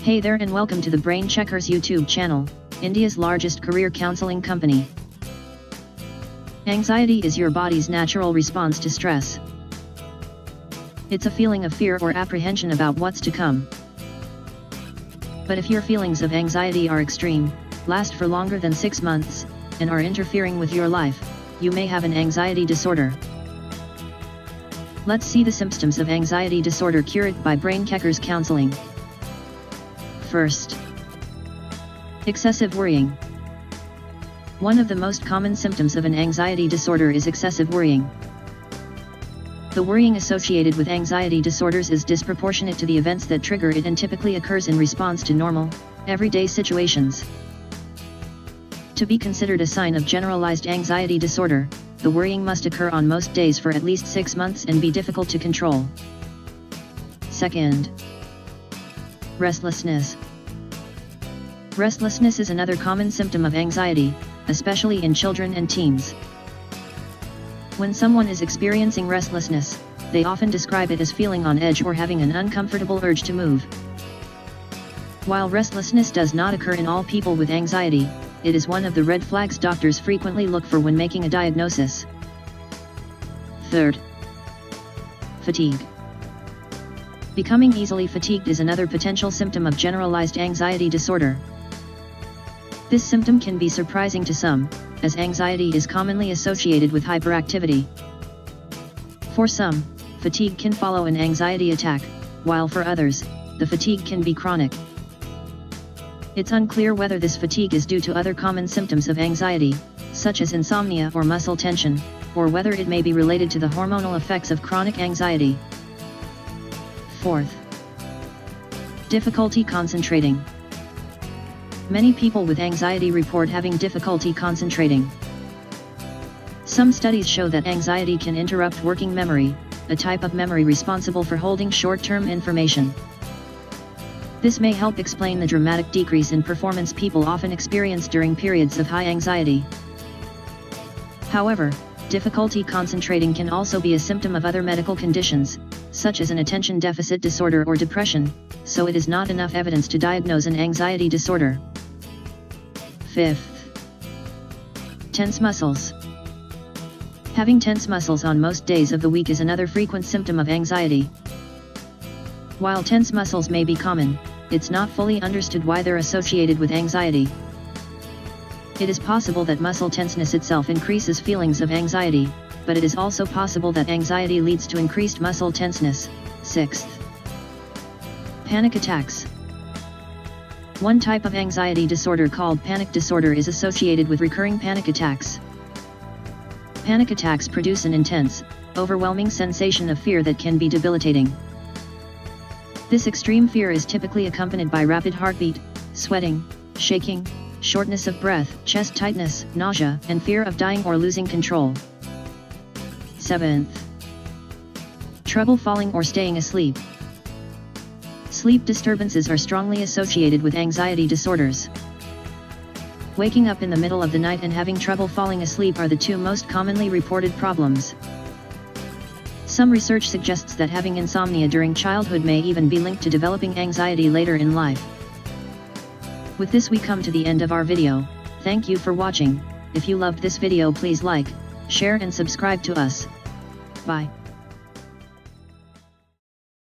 Hey there and welcome to the Brain Checkers YouTube channel, India's largest career counseling company. Anxiety is your body's natural response to stress. It's a feeling of fear or apprehension about what's to come. But if your feelings of anxiety are extreme, last for longer than 6 months, and are interfering with your life, you may have an anxiety disorder. Let's see the symptoms of anxiety disorder cured by Brain Checkers counseling. First, excessive worrying. One of the most common symptoms of an anxiety disorder is excessive worrying. The worrying associated with anxiety disorders is disproportionate to the events that trigger it and typically occurs in response to normal, everyday situations. To be considered a sign of generalized anxiety disorder, the worrying must occur on most days for at least 6 months and be difficult to control. Second, restlessness. Restlessness is another common symptom of anxiety, especially in children and teens. When someone is experiencing restlessness, they often describe it as feeling on edge or having an uncomfortable urge to move. While restlessness does not occur in all people with anxiety, it is one of the red flags doctors frequently look for when making a diagnosis. Third, fatigue. Becoming easily fatigued is another potential symptom of generalized anxiety disorder. This symptom can be surprising to some, as anxiety is commonly associated with hyperactivity. For some, fatigue can follow an anxiety attack, while for others, the fatigue can be chronic. It's unclear whether this fatigue is due to other common symptoms of anxiety, such as insomnia or muscle tension, or whether it may be related to the hormonal effects of chronic anxiety. Fourth, difficulty concentrating. Many people with anxiety report having difficulty concentrating. Some studies show that anxiety can interrupt working memory, a type of memory responsible for holding short-term information. This may help explain the dramatic decrease in performance people often experience during periods of high anxiety. However, difficulty concentrating can also be a symptom of other medical conditions, such as an attention deficit disorder or depression, so it is not enough evidence to diagnose an anxiety disorder. Fifth, tense muscles. Having tense muscles on most days of the week is another frequent symptom of anxiety. While tense muscles may be common, it's not fully understood why they're associated with anxiety. It is possible that muscle tenseness itself increases feelings of anxiety, but it is also possible that anxiety leads to increased muscle tenseness. Sixth, panic attacks. One type of anxiety disorder called panic disorder is associated with recurring panic attacks. Panic attacks produce an intense, overwhelming sensation of fear that can be debilitating. This extreme fear is typically accompanied by rapid heartbeat, sweating, shaking, shortness of breath, chest tightness, nausea, and fear of dying or losing control. Seventh, trouble falling or staying asleep. Sleep disturbances are strongly associated with anxiety disorders. Waking up in the middle of the night and having trouble falling asleep are the two most commonly reported problems. Some research suggests that having insomnia during childhood may even be linked to developing anxiety later in life. With this we come to the end of our video. Thank you for watching. If you loved this video, please like, share and subscribe to us. Bye.